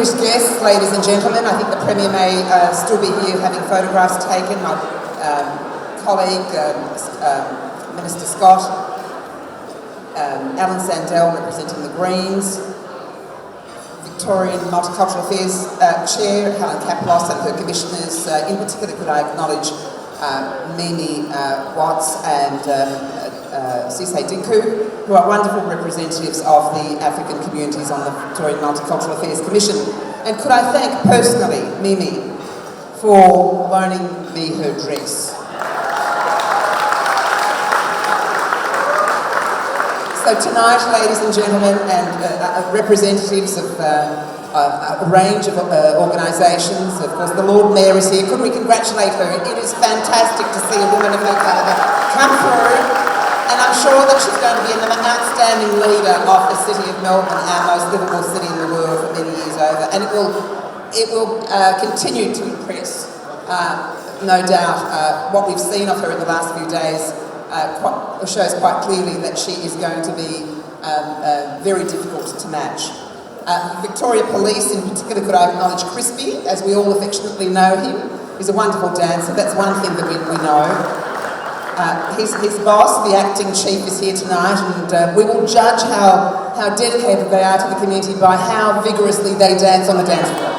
Distinguished guests, ladies and gentlemen, I think the Premier may still be here having photographs taken. My colleague, Minister Scott, Alan Sandell representing the Greens, Victorian Multicultural Affairs Chair, Helen Kapelos, and her commissioners. In particular, could I acknowledge Mimi Watts and Sise Dinku, who are wonderful representatives of the African communities on the Victorian Multicultural Affairs Commission. And could I thank personally Mimi for loaning me her dress. So tonight, ladies and gentlemen, and representatives of a range of organisations, of course the Lord Mayor is here. Could we congratulate her? It is fantastic to see a woman of her calibre come through. And I'm sure that she's going to be an outstanding leader of the City of Melbourne, our most livable city in the world, for many years over. And it will continue to impress, no doubt. What we've seen of her in the last few days shows quite clearly that she is going to be very difficult to match. Victoria Police, in particular, could I acknowledge Crispy, as we all affectionately know him. He's a wonderful dancer. That's one thing that we know. His boss, the acting chief, is here tonight, and we will judge how dedicated they are to the community by how vigorously they dance on the dance floor.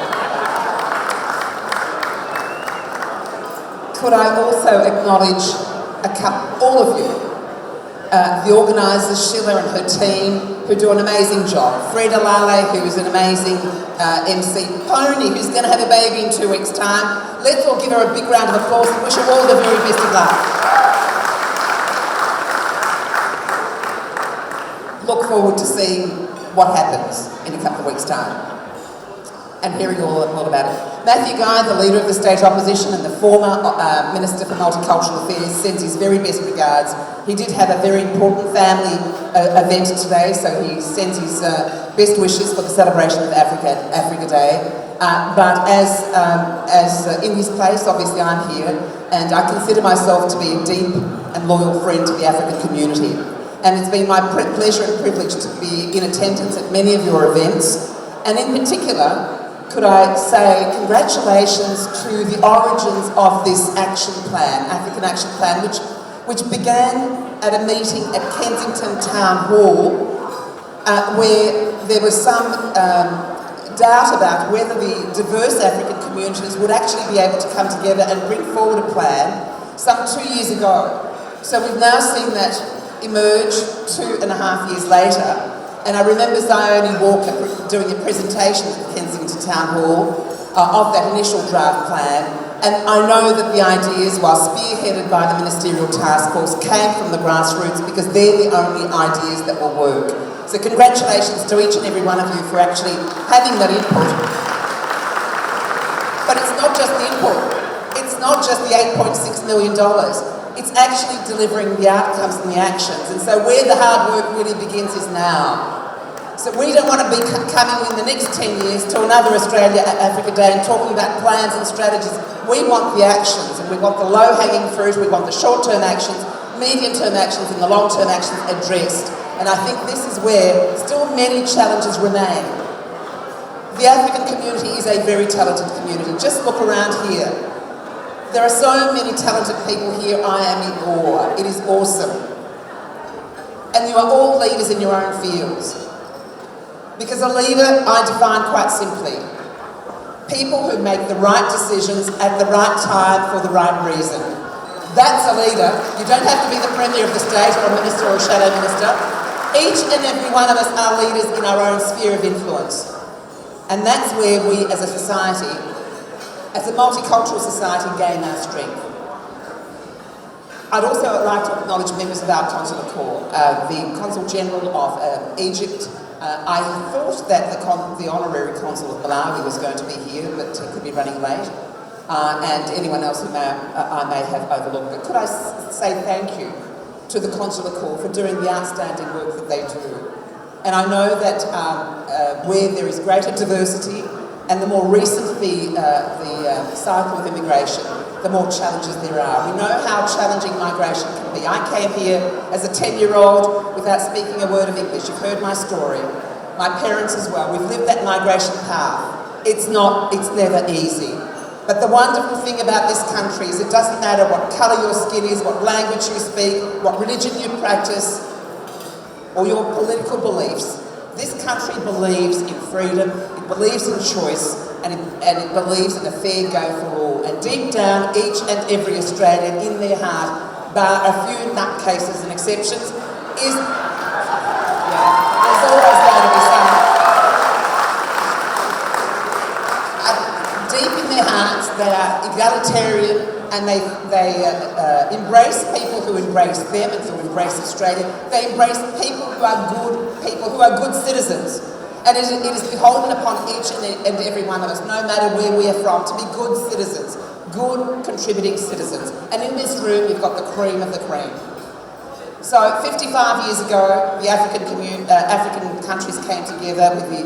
Could I also acknowledge all of you, the organisers, Sheila and her team, who do an amazing job. Fred Alale, who is an amazing MC. Pony, who's going to have a baby in 2 weeks' time. Let's all give her a big round of applause and wish her all the very best of luck. Look forward to seeing what happens in a couple of weeks' time and hearing all about it. Matthew Guy, the leader of the state opposition and the former Minister for Multicultural Affairs, sends his very best regards. He did have a very important family event today, so he sends his best wishes for the celebration of Africa Day. But as in his place, obviously I'm here, and I consider myself to be a deep and loyal friend to the African community. And it's been my pleasure and privilege to be in attendance at many of your events. And in particular, could I say congratulations to the origins of this action plan, African Action Plan, which began at a meeting at Kensington Town Hall, where there was some doubt about whether the diverse African communities would actually be able to come together and bring forward a plan some 2 years ago. So we've now seen that emerge 2.5 years later, and I remember Zione Walker doing a presentation at the Kensington Town Hall of that initial draft plan, and I know that the ideas, while spearheaded by the Ministerial Task Force, came from the grassroots because they're the only ideas that will work. So congratulations to each and every one of you for actually having that input. But it's not just the input, it's not just the $8.6 million. It's actually delivering the outcomes and the actions. And so where the hard work really begins is now. So we don't want to be coming in the next 10 years to another Australia Africa Day and talking about plans and strategies. We want the actions, and we want the low-hanging fruit, we want the short-term actions, medium-term actions, and the long-term actions addressed. And I think this is where still many challenges remain. The African community is a very talented community. Just look around here. There are so many talented people here. I am in awe. It is awesome. And you are all leaders in your own fields. Because a leader, I define quite simply, people who make the right decisions at the right time for the right reason. That's a leader. You don't have to be the Premier of the state or a minister or a shadow minister. Each and every one of us are leaders in our own sphere of influence. And that's where we as a society, as a multicultural society, gain our strength. I'd also like to acknowledge members of our consular corps, the Consul General of Egypt. I thought that the Honorary Consul of Malawi was going to be here, but he could be running late. And anyone else who I may have overlooked. But could I say thank you to the Consular Corps for doing the outstanding work that they do. And I know that where there is greater diversity, and the more recent the cycle of immigration, the more challenges there are. We know how challenging migration can be. I came here as a 10-year-old without speaking a word of English. You've heard my story. My parents as well. We've lived that migration path. it's never easy. But the wonderful thing about this country is it doesn't matter what colour your skin is, what language you speak, what religion you practice, or your political beliefs. This country believes in freedom, it believes in choice, and it believes in a fair go for all. And deep down, each and every Australian in their heart, bar a few nutcases and exceptions, there's always going to be some. Deep in their hearts, they are egalitarian, and they embrace people who embrace them and who embrace Australia. They embrace people who are good citizens. And it is beholden upon each and every one of us, no matter where we are from, to be good citizens, good contributing citizens. And in this room, you've got the cream of the cream. So 55 years ago, the African countries came together with the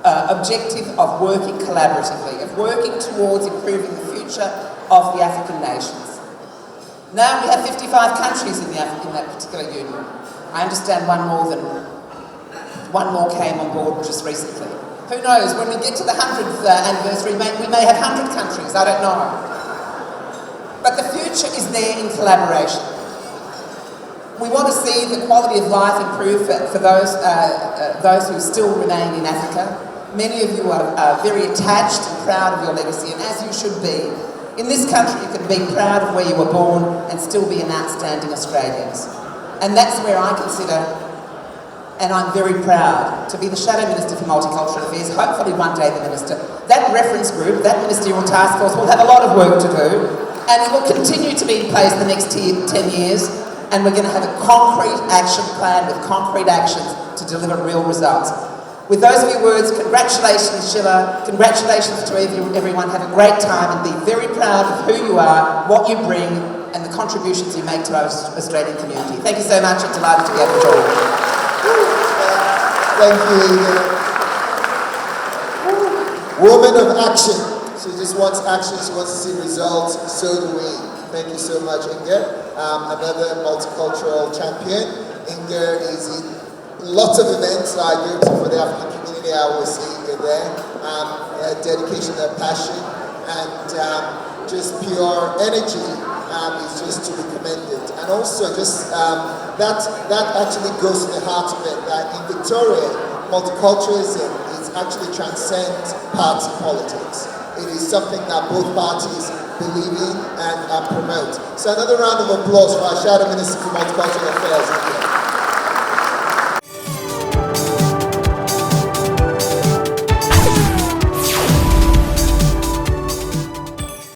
objective of working collaboratively, of working towards improving the future of the African nations. Now we have 55 countries in that particular union. I understand one more came on board just recently. Who knows, when we get to the 100th anniversary, we may have 100 countries, I don't know. But the future is there in collaboration. We want to see the quality of life improve for those who still remain in Africa. Many of you are very attached and proud of your legacy, and as you should be. In this country, you can be proud of where you were born and still be an outstanding Australian. And that's where I consider, and I'm very proud, to be the Shadow Minister for Multicultural Affairs, hopefully one day the Minister. That reference group, that ministerial task force will have a lot of work to do, and it will continue to be in place the next 10 years, and we're going to have a concrete action plan with concrete actions to deliver real results. With those few words, congratulations, Sheila. Congratulations to everyone. Have a great time and be very proud of who you are, what you bring, and the contributions you make to our Australian community. Thank you so much. I'm delighted to be able to join you. Thank you, Inga. Woman of action. She just wants action. She wants to see results. So do we. Thank you so much, Inga. Another multicultural champion. Inga is in lots of events I go to for the African community. I always see Inga there. Dedication and passion, and just pure energy is just to be commended. And also just that actually goes to the heart of it, that in Victoria, multiculturalism actually transcends party politics. It is something that both parties believe in and promote. So another round of applause for our Shadow Minister for Multicultural Affairs.